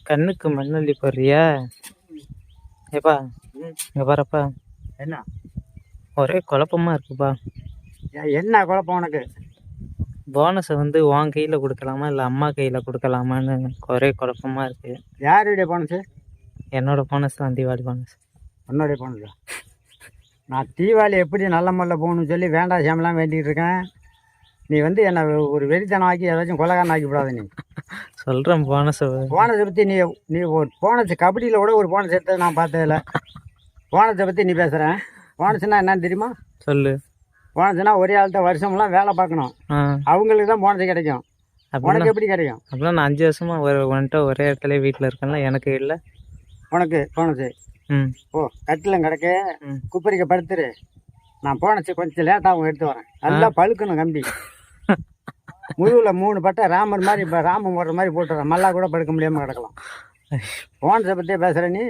கண்ணுக்கு மண்ணள்ளி போடுறியா? ஏப்பா இங்க பாருப்பா, என்ன ஒரே குழப்பமா இருக்குப்பா. என்ன குழப்பம் உனக்கு? போனஸை வந்து உன் கையில் கொடுக்கலாமா இல்லை அம்மா கையில் கொடுக்கலாமான்னு ஒரே குழப்பமா இருக்கு. யாருடைய போனஸு? என்னோட போனஸ் தான், தீபாவளி போனஸ். உன்னுடைய போனஸா? நான் தீபாவளி எப்படி நல்ல முறையில் போகணும்னு சொல்லி வேண்டாம் சேமெல்லாம் வேண்டிகிட்டு இருக்கேன். நீ வந்து என்னை ஒரு வெறித்தனம் ஆக்கி ஏதாச்சும் கொலகாரன் ஆக்கி விடாத. நீ சொல்கிறேன் போனஸை பற்றி நீ ஒரு போனஸ் கபடியில் கூட ஒரு போனஸ் எடுத்தது நான் பார்த்ததில்ல. போனஸை பற்றி நீ பேசுகிறேன். போனஸ்னா என்னன்னு தெரியுமா? சொல்லு. போனஸ்னா ஒரே ஆள்கிட்ட வருஷம்லாம் வேலை பார்க்கணும், அவங்களுக்கு தான் போனஸ் கிடைக்கும். உனக்கு எப்படி கிடைக்கும்? அப்படின்னா நான் 5 வருஷமா வந்துட்டு ஒரே இடத்துல வீட்டில் இருக்கேன்ல, எனக்கு இல்லை. உனக்கு போனஸு ஓ கட்டிலும் கிடக்கு, குப்பரிக்க படுத்துரு. நான் போனச்சு கொஞ்சம் லேட்டாகவும் எடுத்து வரேன். நல்லா பழுக்கணும் கம்பி. முதுகில் 3 பட்டை ராமர் மாதிரி, இப்போ ராமம் போடுற மாதிரி போட்டுறேன். மல்லா கூட படுக்க முடியாமல் கிடக்கலாம். போனஸை பற்றியே பேசுகிற நீ?